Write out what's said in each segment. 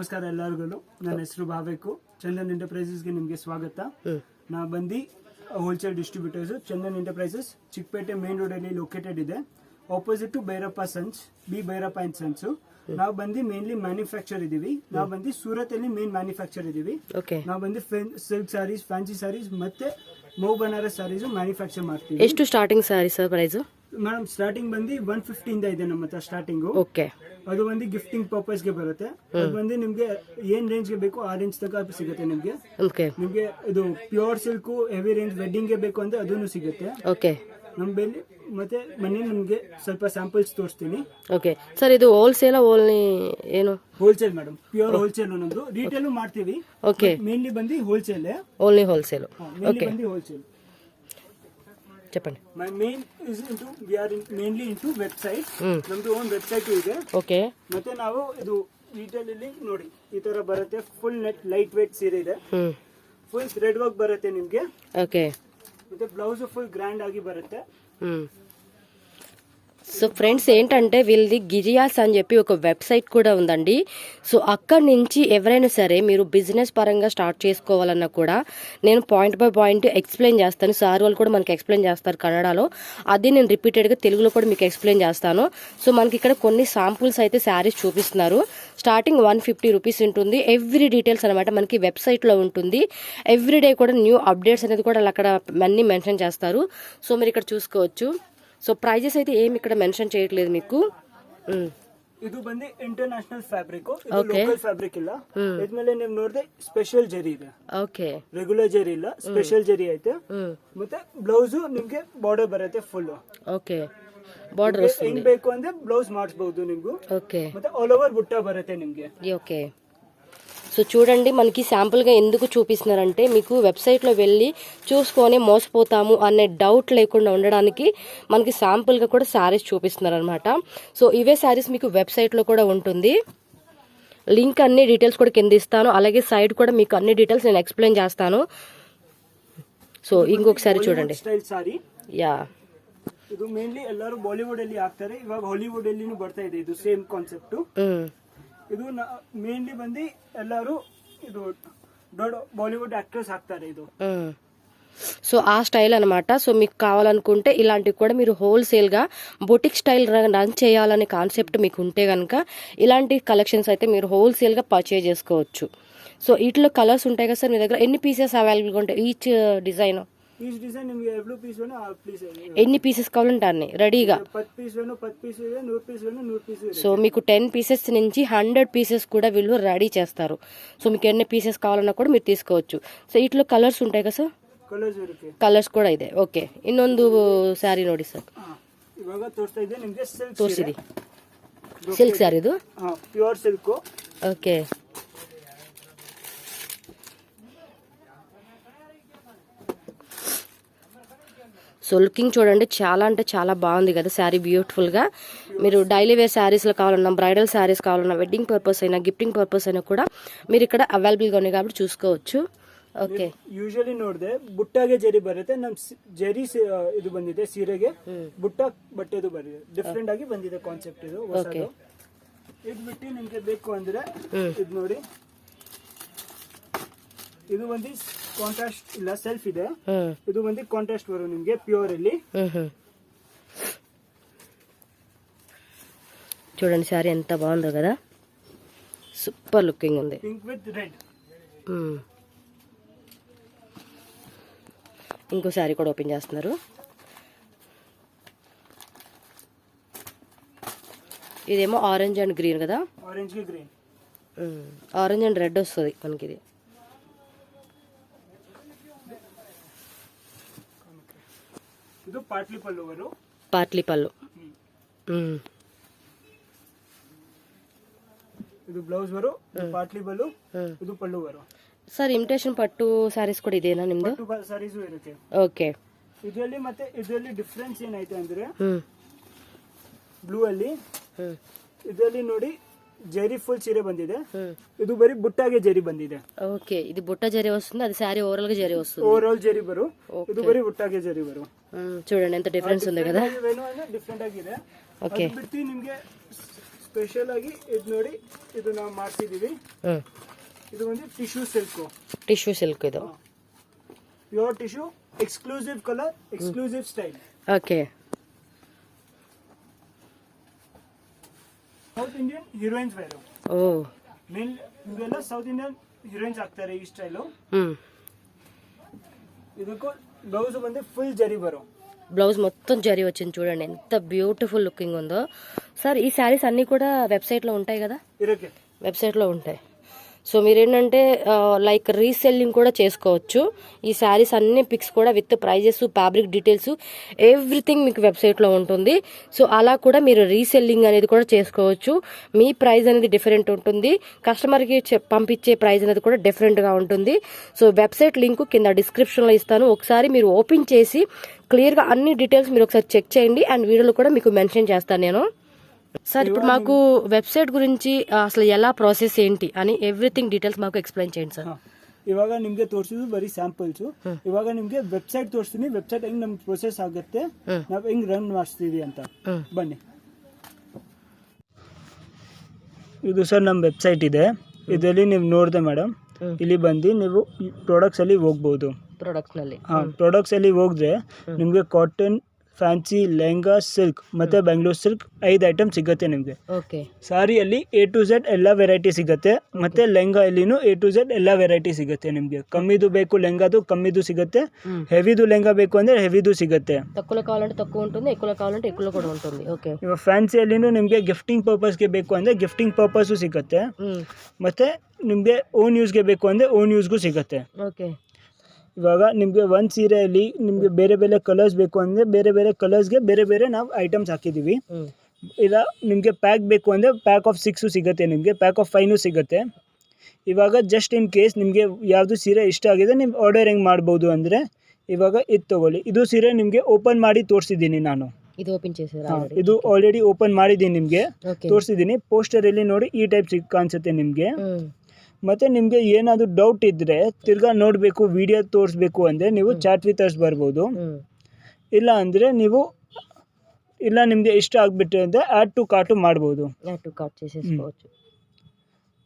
ನಮಸ್ಕಾರ ಎಲ್ಲರಿಗೂ. ನನ್ನ ಹೆಸರು ಭಾವೇಕು. ಚಂದನ್ ಎಂಟರ್ಪ್ರೈಸಸ್ಗೆ ನಿಮಗೆ ಸ್ವಾಗತ. ನಾ ಬಂದು wholesale distributors. Chandan enterprises Chickpete main road ಅಲ್ಲಿ ಲೊಕೇಟೆಡ್ ಇದೆ, opposite to Bhyrappa sons, B Bhyrappa and sons. ನಾವು ಬಂದು ಮೇನ್ಲಿ ಮ್ಯಾನುಫ್ಯಾಕ್ಚರ್ ಇದೀವಿ. ನಾವು ಬಂದು ಸೂರತ್ ಅಲ್ಲಿ ಮೇನ್ ಮ್ಯಾನುಫ್ಯಾಕ್ಚರ್ ಇದೀವಿ. ನಾವು ಬಂದು ಸಿಲ್ಕ್ ಸಾರೀಸ್, ಫ್ಯಾನ್ಸಿ ಸಾರೀಸ್ ಮತ್ತೆ ಮೌ ಬನಾರಸ್ ಸಾರೀಸ್ ಮ್ಯಾನುಫ್ಯಾಕ್ಚರ್ ಮಾಡ್ತೀವಿ. ಎಷ್ಟು starting sarees price madam? Starting ಬಂದು 150 ಇಂದ ಇದೆ ನಮ್ಮ ಹತ್ರ ಸ್ಟಾರ್ಟಿಂಗ್. ಓಕೆ, ಅದು ಒಂದು ಗಿಫ್ಟಿಂಗ್ ಪರ್ಪಸ್ ಗೆ ಬರುತ್ತೆ. ಅದು ಬಂದು ನಿಮ್ಗೆ ಏನ್ ರೇಂಜ್ ಗೆ ಬೇಕು ಆ ರೇಂಜ್ ತನಕ ಸಿಗುತ್ತೆ ನಿಮ್ಗೆ. ಓಕೆ, ನಿಮ್ಗೆ ಇದು pure silk heavy range wedding ಗೆ ಬೇಕು ಅಂದ್ರೆ ಅದನ್ನು ಸಿಗುತ್ತೆ. ಓಕೆ, ನಮ್ಮ ಬೆಲ್ಲಿ ಮತ್ತೆ ಮನೆ ನಿಮ್ಗೆ ಸ್ವಲ್ಪ ಸ್ಯಾಂಪಲ್ಸ್ ತೋರಿಸ್ತೀನಿ. ಓಕೆ ಸರ್, ಇದು ಹೋಲ್ಸೇಲ್ ಓನ್ಲಿ ಏನು? Wholesale madam, pure wholesale. ನಮ್ದು ರಿಟೇಲ್ ಮಾಡ್ತೀವಿ. ಓಕೆ, ಮೇನ್ಲಿ ಬಂದು ಹೋಲ್ಸೇಲ್. Only wholesale. ಮೇನ್ಲಿ ಬಂದು ಹೋಲ್ಸೇಲ್. చెప్పండి. ಮೈ main is into we are mainly into website. ನಮ್ದು ಓನ್ ವೆಬ್ಸೈಟ್ ಇದೆ. ಓಕೆ, ಮತ್ತೆ ನಾವು ಇದು ರಿಟೇಲ್ ಅಲ್ಲಿ ನೋಡಿ ಈ ತರ ಬರುತ್ತೆ. ಫುಲ್ ನೆಟ್ ಲೈಟ್ ವೇಟ್ ಸೀರೆ ಇದೆ. ಫುಲ್ ಥ್ರೆಡ್ ವರ್ಕ್ ಬರುತ್ತೆ ನಿಮ್ಗೆ. ಓಕೆ, ಮತ್ತೆ ಬ್ಲೌಸ್ ఫుల్ గ్రాండ్ ఆగి బರುತ್ತೆ. సో ఫ్రెండ్స్ ఏంటంటే వీళ్ళది గిరియాస్ అని చెప్పి ఒక వెబ్సైట్ కూడా ఉందండి. సో అక్కడి నుంచి ఎవరైనా సరే మీరు బిజినెస్ పరంగా స్టార్ట్ చేసుకోవాలన్నా కూడా నేను పాయింట్ బై పాయింట్ ఎక్స్ప్లెయిన్ చేస్తాను. సార్ వాళ్ళు కూడా మనకి ఎక్స్ప్లెయిన్ చేస్తారు కన్నడలో. అది నేను రిపీటెడ్గా తెలుగులో కూడా మీకు ఎక్స్ప్లెయిన్ చేస్తాను. సో మనకి ఇక్కడ కొన్ని శాంపుల్స్ అయితే శారీస్ చూపిస్తున్నారు. స్టార్టింగ్ 150 రూపీస్ ఉంటుంది. ఎవ్రీ డీటెయిల్స్ అనమాట మనకి వెబ్సైట్లో ఉంటుంది. ఎవ్రీడే కూడా న్యూ అప్డేట్స్ అనేది కూడా అక్కడ అన్నీ మెన్షన్ చేస్తారు. సో మీరు ఇక్కడ చూసుకోవచ్చు. సో ప్రైజెస్ అయితే ఏమి ఇక్కడ మెన్షన్ చేయట్లేదు మీకు. ಇದು ಬಂದು ಇಂಟರ್ನ್ಯಾಷನಲ್ ಫ್ಯಾಬ್ರಿಕ್, ಲೋಕಲ್ ಫ್ಯಾಬ್ರಿಕ್ ಇಲ್ಲ. ಇದ್ಮೇಲೆ ನೀವು ನೋಡಿದ್ರೆ ಸ್ಪೆಷಲ್ ಜರಿ ಇದೆ. ಓಕೆ, ರೆಗ್ಯುಲರ್ ಜರಿ ಇಲ್ಲ, ಸ್ಪೆಷಲ್ ಜರಿ ಐತೆ. ಮತ್ತೆ ಬ್ಲೌಸ್ ನಿಮ್ಗೆ ಬಾರ್ಡರ್ ಬರುತ್ತೆ ಫುಲ್. ಓಕೆ, ಬಾರ್ಡರ್ ಹೆಂಗ್ ಬೇಕು ಅಂದ್ರೆ ಬ್ಲೌಸ್ ಮಾಡಿಸಬಹುದು ನಿಮ್ಗೂ. ఓకే, ಮತ್ತೆ ಆಲ್ ಓವರ್ ಬುಟ್ಟ ಬರುತ್ತೆ ನಿಮ್ಗೆ. ఓకే. సో చూడండి, మనకి శాంపుల్గా ఎందుకు చూపిస్తున్నారంటే మీకు వెబ్సైట్లో వెళ్ళి చూసుకొని మోసపోతాము అనే డౌట్ లేకుండా ఉండడానికి మనకి శాంపుల్గా కూడా శారీస్ చూపిస్తున్నారు అనమాట. సో ఇవే శారీస్ మీకు వెబ్సైట్లో కూడా ఉంటుంది. లింక్ అన్ని డీటెయిల్స్ కూడా కింద ఇస్తాను. అలాగే సైడ్ కూడా మీకు అన్ని డీటెయిల్స్ నేను ఎక్స్ప్లెయిన్ చేస్తాను. సో ఇంకొకసారి చూడండి. ಸ್ಟೈಲ್ ಸಾರಿ. యా, ಇದು ಮೇನ್ಲಿ ಎಲ್ಲರೂ ಬಾಲಿವುಡ್ ಅಲ್ಲಿ ಹಾಕ್ತಾರೆ. ಇವಾಗ ಹಾಲಿವುಡ್ ಅಲ್ಲಿನೂ ಬರ್ತಾ ಇದೆ ಇದು ಸೇಮ್ ಕಾನ್ಸೆಪ್ಟ್. ಇದು ಮೇನ್ಲಿ ಬಂದು ಎಲ್ಲರೂ ಇದು ದೊಡ್ಡ ಬಾಲಿವುಡ್ యాక్టర్స్ ಹಾಕ್ತಾರೆ ಇದು. సో ఆ స్టైల్ అనమాట. సో మీకు కావాలనుకుంటే ఇలాంటివి కూడా మీరు హోల్సేల్గా బొటిక్ స్టైల్ రన్ చేయాలనే కాన్సెప్ట్ మీకు ఉంటే కనుక ఇలాంటి కలెక్షన్స్ అయితే మీరు హోల్సేల్గా పర్చేజ్ చేసుకోవచ్చు. సో వీటిలో కలర్స్ ఉంటాయి కదా సార్ మీ దగ్గర? ఎన్ని పీసెస్ అవైలబుల్గా ఉంటాయి ఈచ్ డిజైన్? ఈచ్ డిజైన్ ನಿಮಗೆ ಎಷ್ಟು ಪೀಸ್ ವೇಣೋ ಆ ಪೀಸ್ ఎన్ని పీసెస్ కావాలంటే అన్ని రెడీగా 10 పీస్ ವೇಣೋ 10 పీస్ ಇದೆ, 100 పీస్ ವೇಣೋ 100 పీస్ ಇದೆ. సో మీకు 10 పీసెస్ నుంచి 100 పీసెస్ కూడా వీళ్ళు రెడీ చేస్తారు. సో మీకు ఎన్ని పీసెస్ కావాలన్నా కూడా మీరు తీసుకోవచ్చు. సో వీటిలో కలర్స్ ఉంటాయి కదా సార్? ಕಲರ್ಸ್ ಇರುತ್ತೆ. ಕಲರ್ಸ್ ಕೂಡ ಇದೆ. ಓಕೆ, ಇನ್ನೊಂದು ಸ್ಯಾರಿ ನೋಡಿ ಸರ್. ಇವಾಗ ತೋರಿಸ್ತಾ ಇದೆ ನಿಮಗೆ ಸಿಲ್ಕ್ ತೋರಿಸಿದಿ. ಸಿಲ್ಕ್ ಸ್ಯಾರಿ ಇದು? Pure silk. Okay, so looking చూడండి, చాలా అంటే చాలా బాగుంది కదా శారీ, బ్యూటిఫుల్గా. మీరు డైలీ వేర్ శారీస్లో కావాలన్నా, బ్రైడల్ శారీస్ కావాలన్నా, వెడ్డింగ్ పర్పస్ అయినా, గిఫ్టింగ్ పర్పస్ అయినా కూడా మీరు ఇక్కడ అవైలబుల్గా ఉన్నాయి కాబట్టి చూసుకోవచ్చు. ಓಕೆ, ಯೂಶಲಿ ನೋಡಿದೆ ಬುಟ್ಟಾಗೆ ಜರಿ ಬರುತ್ತೆ. ನಮ್ ಜರಿ ಇದು ಬಂದಿದೆ ಸೀರೆಗೆ, ಬುಟ್ಟ ಬಟ್ಟೆದು ಬಂದಿದೆ. ಡಿಫ್ರೆಂಟ್ ಆಗಿ ಬಂದಿದೆ ಕಾನ್ಸೆಪ್ಟ್ ಇದು. ಓಕೆ, ಇದು ಬಿಟ್ಟು ನಿಮ್ಗೆ ಬೇಕು ಅಂದ್ರೆ ಇದು ನೋಡಿ. ಇದು ಒಂದು ಕಾಂಟ್ರಾಸ್ಟ್ ಇಲ್ಲ, ಸೆಲ್ಫ್ ಇದೆ. ಇದು ಒಂದು ಕಾಂಟ್ರಾಸ್ಟ್ ಬರೋ ನಿಮ್ಗೆ ಪ್ಯೂರ್ ಅಲ್ಲಿ. చూడండి శారీ ఎంత బాగుందో కదా, సూపర్ లుకింగ్ ఉంది. Pink with red. ఇంకో శారీ కూడా ఓపెన్ చేస్తున్నారు. ఇదేమో ఆరెంజ్ అండ్ గ్రీన్ కదా? ఆరెంజ్ కి గ్రీన్, ఆరెంజ్ అండ్ రెడ్ వస్తుంది మనకి. ఇది ಇದು ಪಾಟ್ಲಿ ಪಲ್ಲು ಬರು. పాట్లీ పళ్ళు. ಇದು ಬ್ಲೌಸ್ ಬರು, ಪಾಟ್ಲಿ ಪಲ್ಲು, ಇದು ಪಲ್ಲು ಬರು. ಸರ್ ಇಮಿಟೇಷನ್ ಪಟ್ಟು ಸ್ಯಾರೀಸ್ ಕೂಡ ಇದೆನಾ ನಿಮ್ದು? ಪಟ್ಟು ಸಾರೀಸು ಇರುತ್ತೆ. ಓಕೆ, ಇದರಲ್ಲಿ ಮತ್ತೆ ಇದರಲ್ಲಿ ಡಿಫ್ರೆನ್ಸ್ ಏನೈತೆ ಅಂದ್ರೆ ಬ್ಲೂ ಅಲ್ಲಿ ಇದರಲ್ಲಿ ನೋಡಿ జరీ ఫుల్ చీర బందిదే. ఇది బరి బుట్టాగే జరీ బందిದೆ. ఓకే, ఇది బుట్ట జరీ వస్తుంది, అది సారీ ఓవరాల్ గా జరీ వస్తుంది. ఓవరాల్ జరీ బరు, ఇది బరి బుట్టాగే జరీ బరు. చూడండి ఎంత డిఫరెన్స్ ఉంది కదా. ಡಿಫರೆಂಟ್ ಆಗಿದೆ. ಓಕೆ, ಬಿಟ್ಟು ನಿಮಗೆ ಸ್ಪೆಷಲ್ ಆಗಿ ಇದು ನೋಡಿ, ಇದು ನಾವು ಮಾಡಿಸಿದೀವಿ. ಇದು ಒಂದು ಟಿಶ್ಯೂ ಸಿಲ್ಕ್. ಇದು pure tissue, exclusive colour, exclusive style. Okay. South Indian heroines wear. Main ಇವೆಲ್ಲ ಸೌತ್ ಇಂಡಿಯನ್ ಹೀರೋಯಿನ್ಸ್ ಆಗ್ತಾರೆ ಈ ಸ್ಟೈಲು. ಇದಕ್ಕೂ బ్లౌజ్ ಬಂದು ఫుల్ జరీ వరం. బ్లౌజ్ మొత్తం జరీ వచ్చింది చూడండి, ఎంత బ్యూటిఫుల్ లుకింగ్ ఉందో. సార్ ఈ శారీస్ అన్నీ కూడా వెబ్సైట్లో ఉంటాయి కదా? వెబ్సైట్లో ఉంటాయి. సో మీరేంటంటే లైక్ రీసెల్లింగ్ కూడా చేసుకోవచ్చు. ఈ శారీస్ అన్ని పిక్స్ కూడా with prices, fabric details, everything మీకు వెబ్సైట్లో ఉంటుంది. సో అలా కూడా మీరు రీసెల్లింగ్ అనేది కూడా చేసుకోవచ్చు. మీ ప్రైస్ అనేది డిఫరెంట్ ఉంటుంది, కస్టమర్కి పంపించే ప్రైస్ అనేది కూడా డిఫరెంట్గా ఉంటుంది. సో వెబ్సైట్ లింక్ కింద డిస్క్రిప్షన్లో ఇస్తాను. ఒకసారి మీరు ఓపెన్ చేసి క్లియర్గా అన్ని డీటెయిల్స్ మీరు ఒకసారి చెక్ చేయండి. అండ్ వీడియోలో కూడా మీకు మెన్షన్ చేస్తాను నేను. సార్ ఇప్పుడు మాకు వెబ్సైట్ గురించి అసలు ఎలా ಪ್ರಾಸೆಸ್ ఏంటి అని ಎವ್ರಿಥಿಂಗ್ ಡೀಟೇಲ್ಸ್ ಮಾಕು ಎಕ್ಸ್ಪ್ಲೈನ್ చేయండి ಸರ್. ಇವಾಗ ನಿಮಗೆ ತೋರಿಸಿದ್ದು ಬರೀ ಸ್ಯಾಂಪಲ್ಸ್. ಇವಾಗ ನಿಮಗೆ ವೆಬ್ಸೈಟ್ ತೋರಿಸ್ತೀನಿ, ವೆಬ್ಸೈಟ್ ಹೆಂಗ್ ನಮ್ ಪ್ರೊಸೆಸ್ ಆಗುತ್ತೆ, ನಾವು ಹೆಂಗ್ ರನ್ ಮಾಡಿಸ್ತೀವಿ ಅಂತ. ಬನ್ನಿ. ಇದು ಸರ್ ನಮ್ಮ ವೆಬ್ಸೈಟ್ ಇದೆ. ಇದರಲ್ಲಿ ನೀವು ನೋಡಿದೆ ಮೇಡಮ್, ಇಲ್ಲಿ ಬಂದು ನೀವು ಪ್ರಾಡಕ್ಟ್ಸ್ ಅಲ್ಲಿ ಹೋಗ್ಬೋದು. ಪ್ರಾಡಕ್ಟ್ಸ್ ಅಲ್ಲಿ ಹೋಗಿದ್ರೆ ನಿಮಗೆ ಕಾಟನ್, ಫ್ಯಾನ್ಸಿ, ಲೆಹಂಗಾ, ಸಿಲ್ಕ್ ಮತ್ತೆ ಬೆಂಗಳೂರು ಸಿಲ್ಕ್ 5 ಐಟಮ್ ಸಿಗುತ್ತೆ ನಿಮಗೆ. ಸಾರಿಯಲ್ಲಿ A to Z ಎಲ್ಲ ವೆರೈಟಿ ಸಿಗುತ್ತೆ. ಮತ್ತೆ ಲೆಹಂಗಾ ಎಲ್ಲಿನೂ A to Z ಎಲ್ಲ ವೆರೈಟಿ ಸಿಗುತ್ತೆ ನಿಮಗೆ. ಕಮ್ಮಿದು ಬೇಕು ಲೆಹಂಗಾದು ಕಮ್ಮಿದು ಸಿಗುತ್ತೆ, ಹೆವಿದು ಲೆಹಂಗಾ ಬೇಕು ಅಂದ್ರೆ ಹೆವಿದು ಸಿಗುತ್ತೆ. ತక్కువ ಕಾವಾలంటే తక్కువ ఉంటుంది, ఎక్కువ కావాలంటే ఎక్కువ కూడా ఉంటుంది. ಓಕೆ. ಇವಾಗ ಫ್ಯಾನ್ಸಿಯಲ್ಲಿನೂ ನಿಮಗೆ ಗಿಫ್ಟಿಂಗ್ ಪರ್ಪಸ್ಗೆ ಬೇಕು ಅಂದ್ರೆ ಗಿಫ್ಟಿಂಗ್ ಪರ್ಪಸ್ಸು ಸಿಗುತ್ತೆ. ಮತ್ತೆ ನಿಮಗೆ ಓನ್ ಯೂಸ್ಗೆ ಬೇಕು ಅಂದ್ರೆ ಓನ್ ಯೂಸ್ಗೂ ಸಿಗುತ್ತೆ. ಓಕೆ. ಇವಾಗ ನಿಮಗೆ ಒಂದು ಸೀರೆಯಲ್ಲಿ ನಿಮಗೆ ಬೇರೆ ಬೇರೆ ಕಲರ್ಸ್ ಬೇಕು ಅಂದರೆ ಬೇರೆ ಬೇರೆ ಕಲರ್ಸ್ಗೆ ಬೇರೆ ಬೇರೆ ನಾವು ಐಟಮ್ಸ್ ಹಾಕಿದ್ದೀವಿ. ಇಲ್ಲ ನಿಮಗೆ ಪ್ಯಾಕ್ ಬೇಕು ಅಂದರೆ ಪ್ಯಾಕ್ ಆಫ್ 6 ಸಿಗುತ್ತೆ, ನಿಮಗೆ ಪ್ಯಾಕ್ ಆಫ್ 5 ಸಿಗುತ್ತೆ. ಇವಾಗ ಜಸ್ಟ್ ಇನ್ ಕೇಸ್ ನಿಮಗೆ ಯಾವುದು ಸೀರೆ ಇಷ್ಟ ಆಗಿದೆ ನೀವು ಆರ್ಡರ್ ಹೆಂಗೆ ಮಾಡ್ಬೋದು ಅಂದರೆ ಇವಾಗ ಇದು ತೊಗೊಳ್ಳಿ. ಇದು ಸೀರೆ ನಿಮಗೆ ಓಪನ್ ಮಾಡಿ ತೋರಿಸಿದ್ದೀನಿ ನಾನು. ಇದು ಆಲ್ರೆಡಿ ಓಪನ್ ಮಾಡಿದ್ದೀನಿ, ನಿಮಗೆ ತೋರಿಸಿದ್ದೀನಿ. ಪೋಸ್ಟರಲ್ಲಿ ನೋಡಿ ಈ ಟೈಪ್ ಕಾಣಿಸುತ್ತೆ ನಿಮಗೆ. ಮತ್ತು ನಿಮಗೆ ಏನಾದರೂ ಡೌಟ್ ಇದ್ದರೆ ತಿರ್ಗಾ ನೋಡಬೇಕು, ವಿಡಿಯೋ ತೋರಿಸ್ಬೇಕು ಅಂದರೆ ನೀವು ಚಾಟ್ ವಿತ್ ಅಸ್ ಬರ್ಬೋದು. ಇಲ್ಲ ಅಂದರೆ ನೀವು ಇಲ್ಲ ನಿಮಗೆ ಇಷ್ಟ ಆಗಿಬಿಟ್ರೆ ಅಂದರೆ ಆ್ಯಡ್ ಟು ಕಾರ್ಟು ಮಾಡ್ಬೋದು.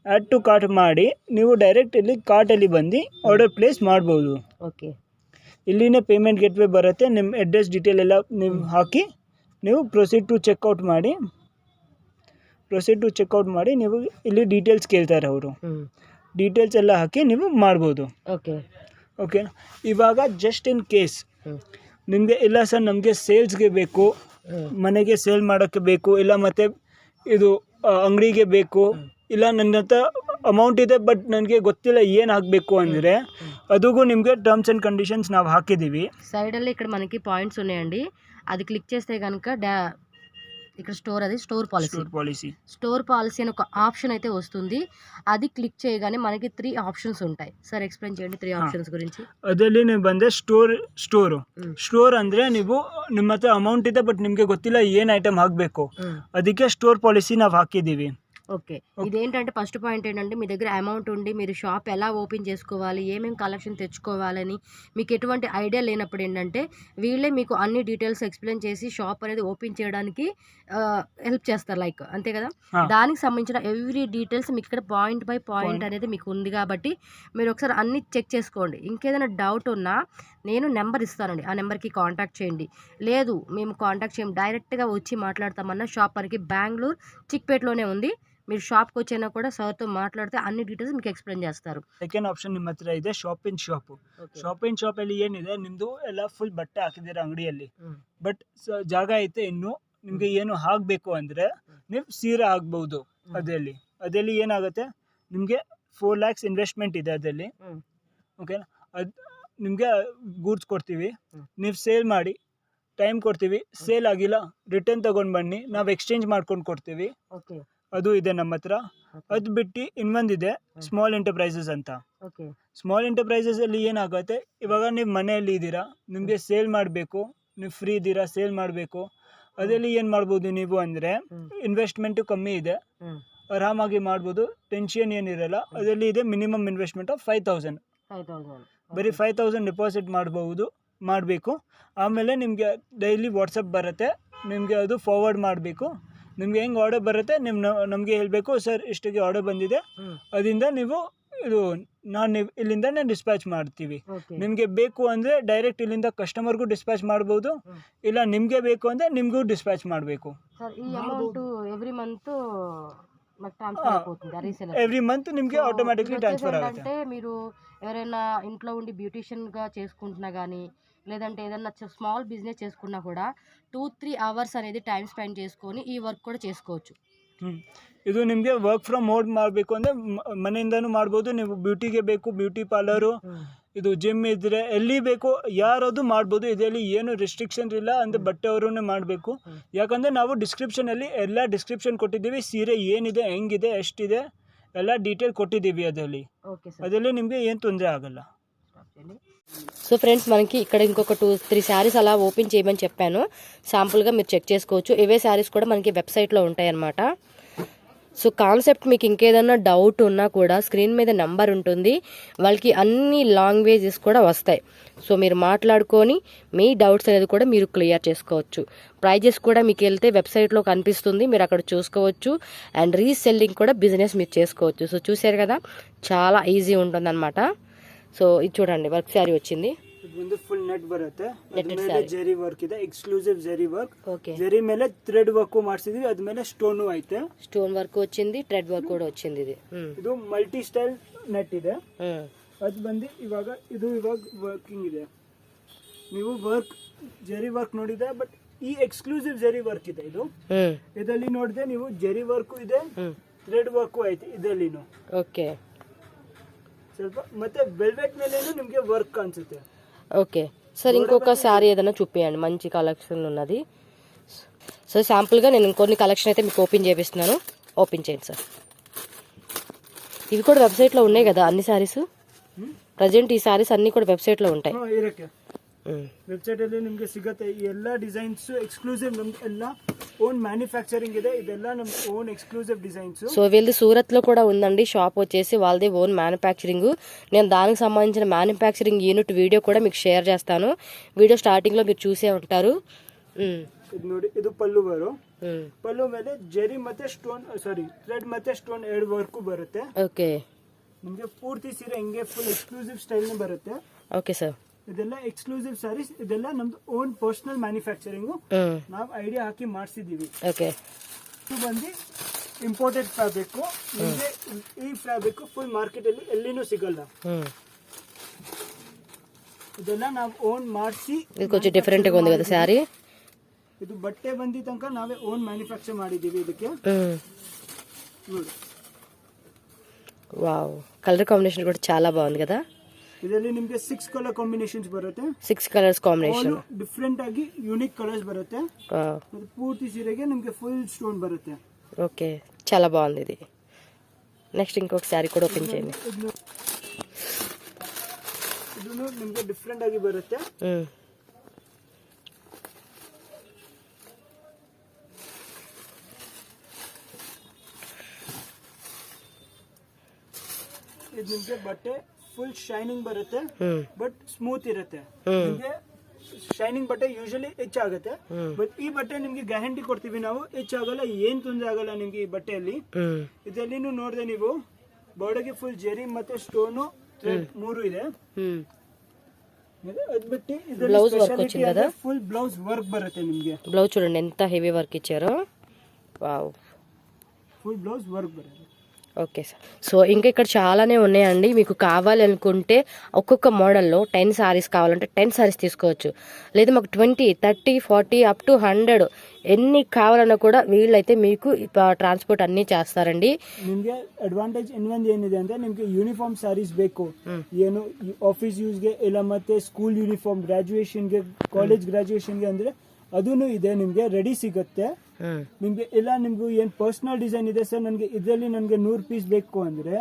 ಆ್ಯಡ್ ಟು ಕಾರ್ಟ್ ಮಾಡಿ ನೀವು ಡೈರೆಕ್ಟ್ ಇಲ್ಲಿ ಕಾರ್ಟಲ್ಲಿ ಬಂದು ಆರ್ಡರ್ ಪ್ಲೇಸ್ ಮಾಡ್ಬೋದು. ಇಲ್ಲಿನೇ ಪೇಮೆಂಟ್ ಗೇಟ್ವೇ ಬರುತ್ತೆ. ನಿಮ್ಮ ಅಡ್ರೆಸ್ ಡೀಟೇಲ್ ಎಲ್ಲ ನೀವು ಹಾಕಿ ನೀವು ಪ್ರೊಸೀಡ್ ಟು ಚೆಕ್ಔಟ್ ಮಾಡಿ ನೀವು ಇಲ್ಲಿ ಡೀಟೇಲ್ಸ್ ಕೇಳ್ತಾರೆ ಅವರು. ಡೀಟೇಲ್ಸ್ ಎಲ್ಲ ಹಾಕಿ ನೀವು ಮಾಡ್ಬೋದು. ಓಕೆ. ಇವಾಗ ಜಸ್ಟ್ ಇನ್ ಕೇಸ್ ನಿಮಗೆ ಇಲ್ಲ ಸರ್ ನಮಗೆ ಸೇಲ್ಸ್ಗೆ ಬೇಕು, ಮನೆಗೆ ಸೇಲ್ ಮಾಡೋಕ್ಕೆ ಬೇಕು, ಇಲ್ಲ ಮತ್ತು ಇದು ಅಂಗಡಿಗೆ ಬೇಕು, ಇಲ್ಲ ನನ್ನ ಹತ್ರ ಅಮೌಂಟ್ ಇದೆ ಬಟ್ ನನಗೆ ಗೊತ್ತಿಲ್ಲ ಏನು ಹಾಕಬೇಕು ಅಂದರೆ ಅದಕ್ಕೂ నిಮಗೆ టర్మ్స్ అండ్ కండిషన్స్ ನಾವು ಹಾಕಿದ್ದೀವಿ. సైడ్లో ఇక్కడ మనకి పాయింట్స్ ఉన్నాయండి, అది క్లిక్ చేస్తే కనుక ఇక్కడ స్టోర్ పాలసీ అని ఒక ఆప్షన్ అయితే వస్తుంది. అది క్లిక్ చేయగానే మనకి 3 ఆప్షన్స్ ఉంటాయి. సార్ ఎక్స్ప్లెయిన్ చేయండి 3 ఆప్షన్స్ గురించి. ಅದರಲ್ಲಿ ನೀವು ಬಂದರೆ ಸ್ಟೋರ್ ಅಂದರೆ ನೀವು ನಿಮ್ಮ ಹತ್ರ ಅಮೌಂಟ್ ಇದೆ ಬಟ್ ನಿಮಗೆ ಗೊತ್ತಿಲ್ಲ ಏನು ಐಟಮ್ ಹಾಕಬೇಕು, ಅದಕ್ಕೆ ಸ್ಟೋರ್ ಪಾಲಿಸಿ ನಾವು ಹಾಕಿದ್ದೀವಿ. ఓకే. ఇదేంటంటే ఫస్ట్ పాయింట్ ఏంటంటే మీ దగ్గర అమౌంట్ ఉండి మీరు షాప్ ఎలా ఓపెన్ చేసుకోవాలి, ఏమేమి కలెక్షన్ తెచ్చుకోవాలని మీకు ఎటువంటి ఐడియా లేనప్పుడు ఏంటంటే వీళ్ళే మీకు అన్ని డీటెయిల్స్ ఎక్స్ప్లెయిన్ చేసి షాప్ అనేది ఓపెన్ చేయడానికి హెల్ప్ చేస్తారు, లైక్ అంతే కదా. దానికి సంబంధించిన ఎవ్రీ డీటెయిల్స్ మీకు ఇక్కడ పాయింట్ బై పాయింట్ అనేది మీకు ఉంది కాబట్టి మీరు ఒకసారి అన్ని చెక్ చేసుకోండి. ఇంకేదైనా డౌట్ ఉన్నా నేను నెంబర్ ఇస్తానండి, ఆ నెంబర్కి కాంటాక్ట్ చేయండి. లేదు మేము కాంటాక్ట్ చేయం, డైరెక్ట్గా వచ్చి మాట్లాడతామన్నా షాప్ మనకి బెంగళూరు చిక్పేటలోనే ఉంది. మీరు షాప్కి వచ్చినా కూడా సార్తో మాట్లాడితే అన్ని డీటెయిల్స్ మీకు ఎక్స్ప్లెయిన్ చేస్తారు. ಸೆಕೆಂಡ್ ಆಪ್ಷನ್ ನಿಮ್ಮ ಹತ್ರ ಇದೆ ಶಾಪ್ ಇನ್ ಶಾಪ್ ಅಲ್ಲಿ ಏನಿದೆ ನಿಮ್ದು ಎಲ್ಲ ಫುಲ್ ಬಟ್ಟೆ ಹಾಕಿದ್ದೀರಾ ಅಂಗಡಿಯಲ್ಲಿ, ಬಟ್ ಜಾಗ ಐತೆ ಇನ್ನು ನಿಮಗೆ ಏನು ಹಾಕಬೇಕು ಅಂದರೆ ನೀವು ಸೀರೆ ಆಗ್ಬೋದು. ಅದರಲ್ಲಿ ಏನಾಗುತ್ತೆ ನಿಮಗೆ 4 lakhs ಇನ್ವೆಸ್ಟ್ಮೆಂಟ್ ಇದೆ ಅದರಲ್ಲಿ. ಓಕೆ. ಅದು ನಿಮಗೆ ಗೂಡ್ಸ್ ಕೊಡ್ತೀವಿ, ನೀವು ಸೇಲ್ ಮಾಡಿ ಟೈಮ್ ಕೊಡ್ತೀವಿ, ಸೇಲ್ ಆಗಿಲ್ಲ ರಿಟರ್ನ್ ತಗೊಂಡು ಬನ್ನಿ, ನಾವು ಎಕ್ಸ್ಚೇಂಜ್ ಮಾಡ್ಕೊಂಡು ಕೊಡ್ತೀವಿ. ಅದು ಇದೆ ನಮ್ಮ ಹತ್ರ. ಅದು ಬಿಟ್ಟು ಇನ್ನೊಂದಿದೆ ಸ್ಮಾಲ್ ಎಂಟರ್ಪ್ರೈಸಸ್ ಅಂತ. ಸ್ಮಾಲ್ ಎಂಟರ್ಪ್ರೈಸಸ್ ಅಲ್ಲಿ ಏನಾಗುತ್ತೆ, ಇವಾಗ ನೀವು ಮನೆಯಲ್ಲಿ ಇದ್ದೀರಾ, ನಿಮಗೆ ಸೇಲ್ ಮಾಡಬೇಕು, ನೀವು ಫ್ರೀ ಇದ್ದೀರಾ, ಸೇಲ್ ಮಾಡಬೇಕು, ಅದರಲ್ಲಿ ಏನು ಮಾಡ್ಬೋದು ನೀವು ಅಂದರೆ ಇನ್ವೆಸ್ಟ್ಮೆಂಟು ಕಮ್ಮಿ ಇದೆ, ಆರಾಮಾಗಿ ಮಾಡ್ಬೋದು, ಟೆನ್ಷನ್ ಏನಿರಲ್ಲ. ಅದರಲ್ಲಿ ಇದೆ ಮಿನಿಮಮ್ ಇನ್ವೆಸ್ಟ್ಮೆಂಟ್ ಆಫ್ 5,000. ಬರೀ 5,000 ಡೆಪಾಸಿಟ್ ಮಾಡಬೇಕು. ಆಮೇಲೆ ನಿಮಗೆ ಡೈಲಿ ವಾಟ್ಸಪ್ ಬರುತ್ತೆ, ನಿಮಗೆ ಅದು ಫಾರ್ವರ್ಡ್ ಮಾಡಬೇಕು. ನಿಮ್ಗೆ ಹೆಂಗೆ ಆರ್ಡರ್ ಬರುತ್ತೆ ನಮಗೆ ಹೇಳಬೇಕು ಸರ್ ಇಷ್ಟಿಗೆ ಆರ್ಡರ್ ಬಂದಿದೆ, ಅದರಿಂದ ನೀವು ಇದು ಇಲ್ಲಿಂದ ಡಿಸ್ಪ್ಯಾಚ್ ಮಾಡ್ತೀವಿ. ನಿಮಗೆ ಬೇಕು ಅಂದರೆ ಡೈರೆಕ್ಟ್ ಇಲ್ಲಿಂದ ಕಸ್ಟಮರ್ಗೂ ಡಿಸ್ಪ್ಯಾಚ್ ಮಾಡ್ಬೋದು, ಇಲ್ಲ ನಿಮಗೆ ಬೇಕು ಅಂದರೆ ನಿಮಗೂ ಡಿಸ್ಪ್ಯಾಚ್ ಮಾಡಬೇಕು. ఎవ్రీ మంత్ నిಮಗೆ ఆటోమేటిక్లీ ట్రాన్స్ఫర్ అవుతుంది. అంటే మీరు ఎవరైనా ఇంట్లో ఉండి బ్యూటిషియన్గా చేసుకుంటున్నా కానీ లేదంటే ఏదైనా స్మాల్ బిజినెస్ చేసుకున్నా కూడా 2-3 అవర్స్ అనేది టైం స్పెండ్ చేసుకొని ఈ వర్క్ కూడా చేసుకోవచ్చు. ಇದು ನಿಮಗೆ ವರ್ಕ್ ಫ್ರಮ್ ಹೋಮ್ ಮಾಡಬೇಕು ಅಂದರೆ ಮನೆಯಿಂದನೂ ಮಾಡ್ಬೋದು. ನೀವು ಬ್ಯೂಟಿಗೆ ಬೇಕು ಬ್ಯೂಟಿ ಪಾರ್ಲರು, ಇದು ಜಿಮ್ ಇದ್ದರೆ ಎಲ್ಲಿ ಬೇಕು ಯಾರದು ಮಾಡ್ಬೋದು. ಇದರಲ್ಲಿ ಏನು ರೆಸ್ಟ್ರಿಕ್ಷನ್ ಇಲ್ಲ ಅಂದರೆ ಬಟ್ಟೆಯವರನ್ನೇ ಮಾಡಬೇಕು. ಯಾಕಂದರೆ ನಾವು ಡಿಸ್ಕ್ರಿಪ್ಷನಲ್ಲಿ ಎಲ್ಲ ಡಿಸ್ಕ್ರಿಪ್ಷನ್ ಕೊಟ್ಟಿದ್ದೀವಿ, ಸೀರೆ ಏನಿದೆ ಹೆಂಗಿದೆ ಎಷ್ಟಿದೆ ಎಲ್ಲ ಡೀಟೇಲ್ కొట్టిದ್ದೀವಿ ಅದರಲ್ಲಿ నిಮಗೆ ఏం ತೊಂದರೆ ಆಗಲ್ಲ. సో ఫ్రెండ్స్ మనకి ఇక్కడ ఇంకొక 2-3 శారీస్ అలా ఓపెన్ చేయమని చెప్పాను, శాంపుల్గా మీరు చెక్ చేసుకోవచ్చు. ఇవే శారీస్ కూడా మనకి వెబ్సైట్లో ఉంటాయి అన్నమాట. సో కాన్సెప్ట్ మీకు ఇంకేదన్నా డౌట్ ఉన్నా కూడా స్క్రీన్ మీద నెంబర్ ఉంటుంది, వాళ్ళకి అన్ని లాంగ్వేజెస్ కూడా వస్తాయి. సో మీరు మాట్లాడుకొని మీ డౌట్స్ అనేది కూడా మీరు క్లియర్ చేసుకోవచ్చు. ప్రైజెస్ కూడా మీకు వెళ్తే వెబ్సైట్లో కనిపిస్తుంది, మీరు అక్కడ చూసుకోవచ్చు. అండ్ రీసెల్లింగ్ కూడా బిజినెస్ మీరు చేసుకోవచ్చు. సో చూసారు కదా, చాలా ఈజీ ఉంటుంది అనమాట. సో ఇది చూడండి, వర్క్ శారీ వచ్చింది, ಒಂದು ಫುಲ್ ನೆಟ್ ಬರುತ್ತೆ, ಅದ್ರ ಮೇಲೆ ಜರಿ ವರ್ಕ್ ಇದೆ, ಎಕ್ಸ್ಕ್ಲೂಸಿವ್ ಜರಿ ವರ್ಕ್. ಜರಿ ಮೇಲೆ ಥ್ರೆಡ್ ವರ್ಕ್ ಮಾಡಿಸಿದ್ವಿ, ಅದ್ಮೇಲೆ ಸ್ಟೋನ್ ಐತೆ, ಸ್ಟೋನ್ ವರ್ಕ್ వచ్చింది, ಥ್ರೆಡ್ ವರ್ಕ್ ಕೂಡ వచ్చింది. ಇದು ಮಲ್ಟಿ ಸ್ಟೈಲ್ ನೆಟ್ ಇದೆ. ಅದು ಬಂದು ಇವಾಗ ವರ್ಕಿಂಗ್ ಇದೆ. ನೀವು ವರ್ಕ್ ಜರಿ ವರ್ಕ್ ನೋಡಿದೆ, ಬಟ್ ಈ ಎಕ್ಸ್ಕ್ಲೂಸಿವ್ ಜರಿ ವರ್ಕ್ ಇದೆ. ಇದರಲ್ಲಿ ನೋಡಿದೆ ನೀವು ಜರಿ ವರ್ಕ್ ಇದೆ, ಥ್ರೆಡ್ ವರ್ಕ್ ಐತೆ ಇದರಲ್ಲಿನು. ಓಕೆ, ಸ್ವಲ್ಪ ಮತ್ತೆ ವೆಲ್ವೆಟ್ ಮೇಲೆ ನಿಮಗೆ ವರ್ಕ್ ಅನ್ಸುತ್ತೆ. ఓకే సార్, ఇంకొక శారీ ఏదైనా చూపించండి, మంచి కలెక్షన్ ఉన్నది. సో శాంపుల్గా నేను ఇంకొన్ని కలెక్షన్ అయితే మీకు ఓపెన్ చేపిస్తున్నాను, ఓపెన్ చేయండి సార్. ఇవి కూడా వెబ్సైట్లో ఉన్నాయి కదా అన్ని శారీస్, ప్రజెంట్ ఈ శారీస్ అన్ని కూడా వెబ్సైట్లో ఉంటాయి. ವೆಬ್ಸೈಟ್ ಅಲ್ಲಿ ನಿಮಗೆ ಸಿಗುತ್ತೆ ಈ ಎಲ್ಲ ಡಿಸೈನ್ಸ್ ಎಕ್ಸ್ಕ್ಲೂಸಿವ್. ನಮ್ದು ಎಲ್ಲ ఓన్ మ్యానుఫ్యాక్చరింగ్ ಇದೆ, ಇದೆಲ್ಲ ನಮ್ಮ ఓన్ ఎక్స్క్లూజివ్ డిజైన్స్. సో వీళ్ళది సూరత్లో కూడా ఉందండి షాప్ వచ్చేసి, వాళ్ళది ఓన్ మ్యానుఫ్యాక్చరింగ్. నేను దానికి సంబంధించిన మ్యానుఫ్యాక్చరింగ్ యూనిట్ వీడియో కూడా మీకు షేర్ చేస్తాను, వీడియో స్టార్టింగ్లో మీరు చూసే ఉంటారు. ಇದು ನೋಡಿ, ಇದು ಪಲ್ಲು ಪಲ್ಲು ಮೇಲೆ ಜರಿ ಮತ್ತೆ ಸ್ಟೋನ್ ಥ್ರೆಡ್ ಮತ್ತೆ ಸ್ಟೋನ್ 2 ವರ್ಕು ಬರುತ್ತೆ. ಓಕೆ, ನಿಮಗೆ ಪೂರ್ತಿ ಸೀರೆ ಹಿಂಗೆ ಫುಲ್ ಎಕ್ಸ್ಕ್ಲೂಸಿವ್ ಸ್ಟೈಲ್ ಬರುತ್ತೆ. ಓಕೆ ಸರ್, ಇದೆಲ್ಲ ಎಕ್ಸ್ಕ್ಲೂಸಿವ್ ಸಾರೀಸ್, ಇದೆಲ್ಲ ನಮ್ದು ಓನ್ ಪರ್ಸನಲ್ ಮ್ಯಾನುಫ್ಯಾಕ್ಚರಿಂಗ್, ನಾವು ಐಡಿಯಾ ಹಾಕಿ ಮಾಡಿಸಿದೀವಿ. ಓಕೆ, ಇದು ಬಂದು ಇಂಪೋರ್ಟೆಡ್ ಫ್ಯಾಬ್ರಿಕ್. ನಿಮಗೆ ಈ ಫ್ಯಾಬ್ರಿಕ್ ಫುಲ್ ಮಾರ್ಕೆಟ್ ಅಲ್ಲಿ ಎಲ್ಲಿನೂ ಸಿಗಲ್ಲ. ಇದೆಲ್ಲ ನಾವು ಓನ್ ಮಾಡಿಸಿ, ಇದು ಕೊಂಚ ಡಿಫರೆಂಟ್ ಆಗಿ ఉంది కదా సారీ. ಇದು ಬಟ್ಟೆ ಬಂದಿ ತನಕ ನಾವೇ ಓನ್ ಮ್ಯಾನುಫ್ಯಾಕ್ಚರ್ ಮಾಡಿದೀವಿ ಇದಕ್ಕೆ. ನೋಡಿ, వావ్, కలర్ కాంబినేషన్ కూడా చాలా బాగుంది కదా. ಇದರಲ್ಲಿ ನಿಮಗೆ 6 ಕಲರ್ ಕಾಂಬಿನೇಷನ್ಸ್ ಬರುತ್ತೆ, 6 ಕಲರ್ಸ್ ಕಾಂಬಿನೇಷನ್, ಡಿಫರೆಂಟ್ ಆಗಿ ಯೂನಿಕ್ ಕಲರ್ಸ್ ಬರುತ್ತೆ. ಮತ್ತೆ ಪೂರ್ತಿ ಸೀರೆಗೆ ನಿಮಗೆ ಫುಲ್ ಸ್ಟೋನ್ ಬರುತ್ತೆ. ఓకే, చాలా బాగుంది ఇది. నెక్స్ట్ ఇంకొక శారీ కూడా ఓపెన్ చేయండి. ಇದು ನಿಮಗೆ ಡಿಫರೆಂಟ್ ಆಗಿ ಬರುತ್ತೆ. ಇದು ನಿಮಗೆ ಬಟ್ಟೆ ಫುಲ್ ಶೈನಿಂಗ್ ಬರುತ್ತೆ, ಬಟ್ ಸ್ಮೂತ್ ಇರುತ್ತೆ. ನಿಮಗೆ ಶೈನಿಂಗ್ ಬಟ್ಟೆ ಯೂಶಲಿ ಹೆಚ್ಚಾಗುತ್ತೆ, ಬಟ್ ಈ ಬಟ್ಟೆ ನಿಮ್ಗೆ ಗ್ಯಾರಂಟಿ ಕೊಡ್ತೀವಿ ನಾವು, ಹೆಚ್ಚಾಗಲ್ಲ, ಏನ್ ತೊಂದರೆ ಆಗಲ್ಲ ನಿಮ್ಗೆ ಈ ಬಟ್ಟೆಯಲ್ಲಿ. ಇದರಲ್ಲಿನೂ ನೋಡಿದೆ ನೀವು, ಬಾರ್ಡರ್ಗೆ ಫುಲ್ ಜೆರಿ ಮತ್ತೆ ಸ್ಟೋನು ಥ್ರೆಡ್ 3 ಇದೆ. అది బట్టి బ్లౌజ్ వర్క్ వచ్చింది కదా, ఫుల్ బ్లౌజ్ వర్క్ బರುತ್ತೆ నిಮಗೆ. బ్లౌజ్ చూడండి ఎంత హెవీ వర్క్ ఇచ్చారో, వావ్, ఫుల్ బ్లౌజ్ వర్క్ బರುತ್ತೆ. Okay sir. సో ఇంకా ఇక్కడ చాలానే ఉన్నాయండి, మీకు కావాలి అనుకుంటే ఒక్కొక్క మోడల్లో 10 సారీస్ కావాలంటే 10 సారీస్ తీసుకోవచ్చు, లేదా మాకు 20, 30, 40 అప్ టు 100 ఎన్ని కావాలన్నా కూడా వీళ్ళైతే మీకు ట్రాన్స్పోర్ట్ అన్నీ చేస్తారండి. ನಿಮಗೆ ಅಡ್ವಾಂಟೇಜ್ ಇನ್ನೊಂದು ಏನಿದೆ ಅಂದ್ರೆ, ನಿಮಗೆ ಯೂನಿಫಾರ್ಮ್ ಸಾರೀಸ್ ಬೇಕು, ಏನು ಆಫೀಸ್ ಯೂಸ್ಗೆ ಇಲ್ಲ ಮತ್ತೆ ಸ್ಕೂಲ್ ಯೂನಿಫಾರ್ಮ್, ಗ್ರಾಜುಯೇಷನ್ಗೆ, ಕಾಲೇಜ್ ಗ್ರಾಜುಯೇಷನ್ಗೆ ಅಂದ್ರೆ ಅದೂ ಇದೆ, ನಿಮಗೆ ರೆಡಿ ಸಿಗುತ್ತೆ. ನಿಮ್ಗೆ ಇಲ್ಲ ನಿಮ್ಗೆ ಏನ್ ಪರ್ಸನಲ್ ಡಿಸೈನ್ ಇದೆ ಸರ್, ನನಗೆ ಇದರಲ್ಲಿ ನನಗೆ 100 ಪೀಸ್ ಬೇಕು ಅಂದ್ರೆ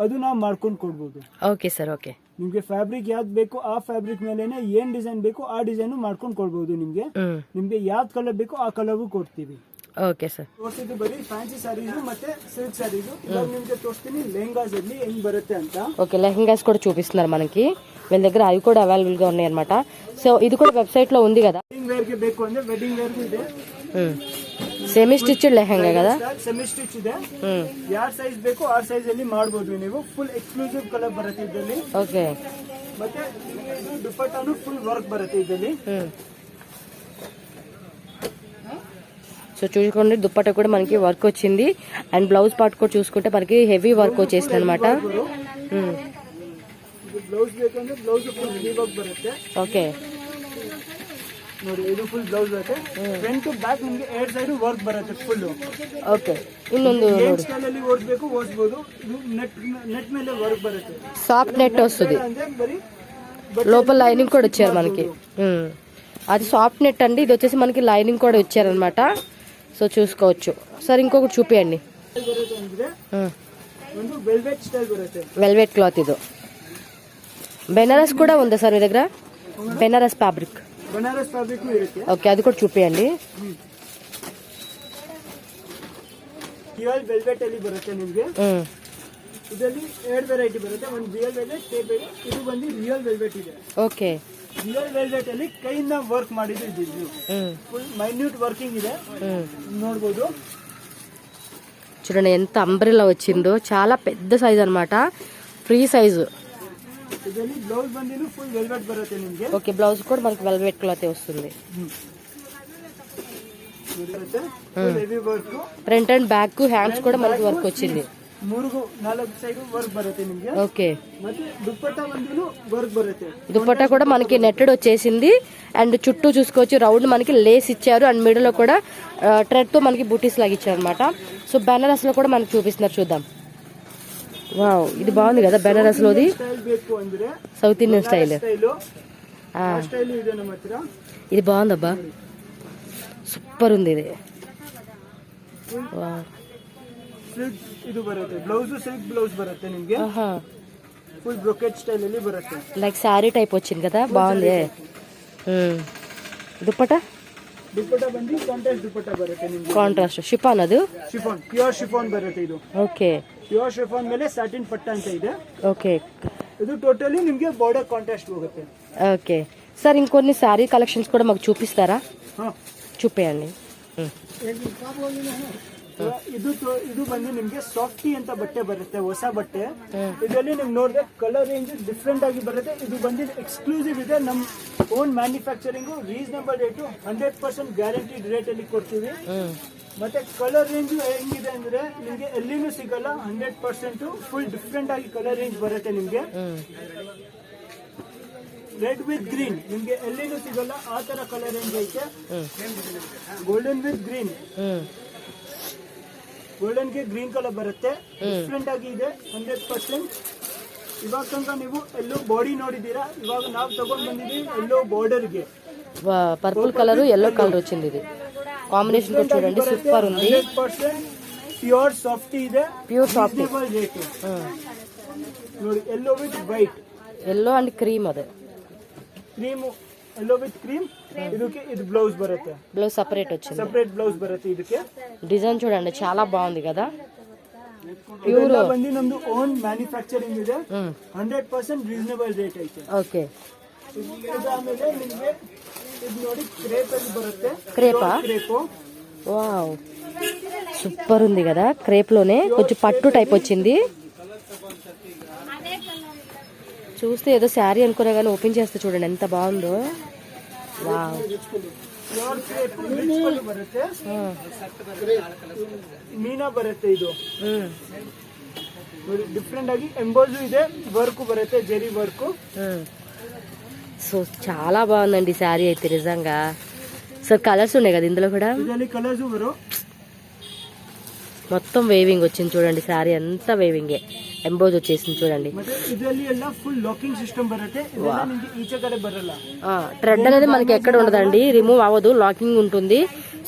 ಅದು ನಾವು ಮಾಡ್ಕೊಂಡು ಕೊಡ್ಬೋದು. Okay sir, okay. ನಿಮ್ಗೆ ಫ್ಯಾಬ್ರಿಕ್ ಯಾವ್ದು ಬೇಕು ಆ ಫ್ಯಾಬ್ರಿಕ್ ಮೇಲೆನೆ ಏನ್ ಡಿಸೈನ್ ಬೇಕು ಆ ಡಿಸೈನ್ ಮಾಡ್ಕೊಂಡು ಕೊಡ್ಬೋದು. ನಿಮ್ಗೆ ಯಾವ್ದು ಕಲರ್ ಬೇಕು ಆ ಕಲರ್ ಕೊಡ್ತೀವಿ. Okay sir. ತೋರಿಸಿದ್ದು ಬರೀ ಫ್ಯಾನ್ಸಿ ಸಾರೀಸ್ ಮತ್ತೆ ಸಿಲ್ಕ್ ಸಾರೀಸ್. ಇವಾಗ ನಿಮ್ಗೆ ತೋರಿಸ್ತೀನಿ ಲೆಹಂಗಾಸ್ ಅಲ್ಲಿ ಹೆಂಗ್ ಬರುತ್ತೆ ಅಂತ. ఓకే, లెహంగాస్ కూడా చూపిస్తున్నారు మనకి, వీళ్ళ దగ్గర అవి కూడా అవైలబుల్ గా ఉన్నాయి అనమాట. సో ఇది కూడా వెబ్సైట్ లో ఉంది కదా. వెడ్డింగ్ వేర్ కి ಬೇಕು ಅಂದ್ರೆ ವೆಡ್ಡಿಂಗ್ ವೇರ್ ಇದೆ, ಸೆಮಿ ಸ್ಟಿಚ್ ಲೆಹಂಗಾ కదా ಸೆಮಿ ಸ್ಟಿಚ್ ಇದೆ. ಯಾರ್ ಸೈಜ್ ಬೇಕು ಆ ಸೈಜ್ ಅಲ್ಲಿ ಮಾಡಬಹುದು ನೀವು. ಫುಲ್ ಎಕ್ಸ್ಕ್ಲೂಸಿವ್ ಕಲರ್ ಬರುತ್ತೆ ಇದರಲ್ಲಿ. ಓಕೆ. ಮತ್ತೆ ದುಪಟ್ಟಾನು ಫುಲ್ ವರ್ಕ್ బರುತ್ತೆ ಇದರಲ್ಲಿ. సో చూసుకోండి దుప్పట్టా కూడా మనకి వర్క్ వచ్చింది అండ్ బ్లౌజ్ పార్ట్ కూడా చూసుకుంటే మనకి హెవీ వర్క్ వచ్చేసింది అనమాట. ಬ್ಲೌಸ್ ಬೇಕಂದ್ರೆ ಬ್ಲೌಸ್ ಫುಲ್ ಹೆವಿ ವರ್ಕ್ ಬರುತ್ತೆ. ಓಕೆ ನೋಡಿ ಇದು ಫುಲ್ ಬ್ಲೌಸ್ ಬರುತ್ತೆ. ಫ್ರಂಟ್ ಟು ಬ್ಯಾಕ್ ನಿಮಗೆ ಎರಡ್ ಸೈಡ್ ವರ್ಕ್ ಬರುತ್ತೆ ಫುಲ್. ಓಕೆ. ಇನ್ನೊಂದು ಏನ್ ಸ್ಟೈಲ್ ಅಲ್ಲಿ ಓಡಿಸಬೇಕು ಓಡಿಸಬಹುದು. నెట్ ಮೇಲೆ ವರ್ಕ್ ಬರುತ್ತೆ. సాఫ్ట్ నెట్ వస్తుంది. ಅಂದ್ರೆ ಬರಿ లోపల లైనింగ్ కూడా వచ్చారు మనకి. అది సాఫ్ట్ నెట్ అండి. ఇది వచ్చేసి మనకి లైనింగ్ కూడా వచ్చారనమాట. సో చూసుకోవచ్చు. సరే ఇంకొకటి చూపియండి. వెల్వెట్ క్లాత్ ఇది. బెనారస్ కూడా ఉందా సార్ మీ దగ్గర? బెనారస్ ఫ్యాబ్రిక్. ఓకే అది కూడా చూపియండి. ವೆಲ್ವೆಟ್ ಅಲ್ಲಿ ಬರುತ್ತೆ ನಿಮಗೆ. ಇದರಲ್ಲಿ ಎರಡು ವೆರೈಟಿ ಬರುತ್ತೆ. ಒಂದು ರಿಯಲ್ ವೆಲ್ವೆಟ್, ಟೇಪ್ ವೆಲ್ವೆಟ್. ಇದು ಬಂದು ರಿಯಲ್ ವೆಲ್ವೆಟ್ ಇದೆ. ಓಕೆ. ರಿಯಲ್ ವೆಲ್ವೆಟ್ ಅಲ್ಲಿ ಕೈಯಿಂದ ವರ್ಕ್ ಮಾಡಿದ್ದು ಇದು. ಫುಲ್ ಮೈನ್ಯೂಟ್ ವರ್ಕಿಂಗ್ ಇದೆ, ನೋಡಬಹುದು. చూడండి ఎంత అంబ్రెల్లా వచ్చిందో. చాలా పెద్ద సైజ్ అన్నమాట. Free size. ಇದರಲ್ಲಿ ಬ್ಲೌಸ್ ಬಂದಿದ್ದು ಫುಲ್ ವೆಲ್ವೆಟ್ ಬರುತ್ತೆ ನಿಮಗೆ. ఓకే బ్లౌజ్ కూడా మనకి వెల్వెట్ క్లాత్ వస్తుంది. Heavy work. Front and back hands కూడా మనకి వర్క్ వచ్చింది. 3-4 సైడ్ వర్క్ బರುತ್ತೆ నిಮಗೆ. ఓకే. ಮತ್ತೆ దుపట్టా ಬಂದಿದ್ದು ವರ್ಕ್ బರುತ್ತೆ. దుపట్టా కూడా మనకి నెట్టెడ్ వచ్చేసింది అండ్ చుట్టూ చూసుకోవచ్చు రౌండ్ మనకి లేస్ ఇచ్చారు అండ్ మిడిల్ లో కూడా థ్రెడ్ తో మనకి బూటీస్ లాగా ఇచ్చారు అనమాట. సో బెనారస్ లో కూడా మనకి చూపిస్తున్నారు, చూద్దాం. వావ్ ఇది బాగుంది కదా బెనారస్ లోది. South Indian style. ఇది బాగుందబ్బా, సూపర్ ఉంది ఇది. ಇದು ಬರುತ್ತೆ. ಬ್ಲೌಸ್ ಸಿಲ್ಕ್ ಬ್ಲೌಸ್ ಬರುತ್ತೆ ನಿಮಗೆ. ಫುಲ್ ಬ್ರೊಕೆಟ್ ಸ್ಟೈಲ್ ಅಲ್ಲಿ ಬರುತ್ತೆ. లైక్ సారీ టైప్ వచ్చింది కదా, బాగుంది. దుపట్టా ಬಂದು ಕಾಂಟ್ರಾಸ್ಟ್ ದುಪಟ್ಟಾ ಬರುತ್ತೆ ನಿಮಗೆ. ಕಾಂಟ್ರಾಸ್ಟ್ ಶಿಫಾನ್, ಅದು ಶಿಫಾನ್, ಪ್ಯೂರ್ ಶಿಫಾನ್ ಬರುತ್ತೆ ಇದು. ಓಕೆ. ಪ್ಯೂರ್ ಶಿಫಾನ್ ಮೇಲೆ ಸಾಟಿನ್ ಪಟ್ಟ ಅಂತ ಇದೆ. ಓಕೆ. ಇದು ಟೋಟಲಿ ನಿಮಗೆ ಬಾರ್ಡರ್ ಕಾಂಟ್ರಾಸ್ಟ್ ಹೋಗುತ್ತೆ. ఓకే సార్ ఇంకొన్ని శారీ కలెక్షన్స్ కూడా మాకు చూపిస్తారా? చూపేయండి. ಇದು ಬಂದು ನಿಮ್ಗೆ ಸಾಫ್ಟಿ ಅಂತ ಬಟ್ಟೆ ಬರುತ್ತೆ, ಹೊಸ ಬಟ್ಟೆ. ಇದರಲ್ಲಿ ನೀವು ನೋಡಿದ್ರೆ ಕಲರ್ ರೇಂಜ್ ಡಿಫ್ರೆಂಟ್ ಆಗಿ ಬರುತ್ತೆ. ಇದು ಬಂದು ಎಕ್ಸ್ಕ್ಲೂಸಿವ್ ಇದೆ. ನಮ್ own manufacturing, reasonable rate, 100% guaranteed rate ಅಲ್ಲಿ ಕೊಡ್ತೀವಿ. ಮತ್ತೆ ಕಲರ್ ರೇಂಜ್ ಹೆಂಗಿದೆ ಅಂದ್ರೆ ನಿಮ್ಗೆ ಎಲ್ಲಿನೂ ಸಿಗಲ್ಲ. 100% ಫುಲ್ ಡಿಫ್ರೆಂಟ್ ಆಗಿ ಕಲರ್ ರೇಂಜ್ ಬರುತ್ತೆ ನಿಮ್ಗೆ. ರೆಡ್ ವಿತ್ ಗ್ರೀನ್ ನಿಮ್ಗೆ ಎಲ್ಲಿನೂ ಸಿಗಲ್ಲ, ಆ ತರ ಕಲರ್ ರೇಂಜ್ ಐತೆ. ಗೋಲ್ಡನ್ ವಿತ್ ಗ್ರೀನ್, ಗೋಲ್ಡನ್ ಗೆ ಗ್ರೀನ್ ಕಲರ್ ಬರುತ್ತೆ. ಡಿಫ್ರೆಂಟ್ ಆಗಿ ಇದೆ 100%. ಇವಾಗ ತನಕ ನೀವು ಎಲ್ಲೋ ಬಾಡಿ ನೋಡಿದೀರಾ, ಇವಾಗ ನಾವು ತಗೊಂಡ್ ಬಂದಿದ್ದೀವಿ ಎಲ್ಲೋ ಬಾರ್ಡರ್ ಗೆ పర్పుల్ కలర్ ఎల్లో కలర్ వచ్చింది. ఇది కాంబినేషన్ కూడా చూడండి సూపర్ ఉంది. 100% ప్యూర్ సాఫ్ట్ ಇದೆ. ప్యూర్ సాఫ్ట్ రేట్ ನೋಡಿ. ಎಲ್ಲೋ with white, yellow and cream, అదే ಕ್ರೀಮ್, ಎಲ್ಲೋ ವಿತ್ ಕ್ರೀಮ್. ಇದಕ್ಕೆ ಇದು ಬ್ಲೌಸ್ ಬರುತ್ತೆ. బ్లౌజ్ సపరేట్ వచ్చింది, ಸಪರೇಟ್ ಬ್ಲೌಸ್ ಬರುತ್ತೆ. ಇದಕ್ಕೆ డిజైన్ చూడండి చాలా బాగుంది కదా. ಪ್ಯೂರ್ ಬಂದು ನಮ್ದು ಓನ್ ಮ್ಯಾನುಫ್ಯಾಕ್ಚರಿಂಗ್ ಇದೆ. 100% ರೀಸನಬಲ್ ರೇಟ್ ಐತೆ. ಓಕೆ. ಆಮೇಲೆ ನಿಮಗೆ ಇದು ನೋಡಿ ಕ್ರೇಪ್ ಅಲ್ಲಿ ಬರುತ್ತೆ. క్రేపా? ಕ್ರೇಪು. వావ్ సూపర్ ఉంది కదా. క్రేప్ లోనే కొంచెం పట్టు టైప్ వచ్చింది. చూస్తే ఏదో శారీ అనుకున్నా కానీ ఓపెన్ చేస్తే చూడండి ఎంత బాగుందో. వావ్. ಪ್ಯೂರ್ ಕ್ರೇಪ್ ಬರುತ್ತೆ. ಮೀನಾ ಬರುತ್ತೆ ಇದು. ಡಿಫ್ರೆಂಟ್ ಆಗಿ ಎಂಬೋಜು ಇದೆ, ವರ್ಕ್ ಬರುತ್ತೆ, ಜೆರಿ ವರ್ಕ್. సో చాలా బాగుందండి శారీ అయితే నిజంగా. సో కలర్స్ ఉన్నాయి కదా ఇందులో కూడా. కలర్స్ మొత్తం వేవింగ్ వచ్చింది చూడండి. శారీ అంతా వేవింగే, ఎంబోజ్ వచ్చేసింది చూడండి. ఫుల్ లాకింగ్ సిస్టమ్ బರುತ್ತೆ. ఈచೆ ಕಡೆ ಬರಲ್ಲ. థ్రెడ్ అనేది మనకి ఎక్కడ ఉండదండి, రిమూవ్ అవ్వదు, లాకింగ్ ఉంటుంది.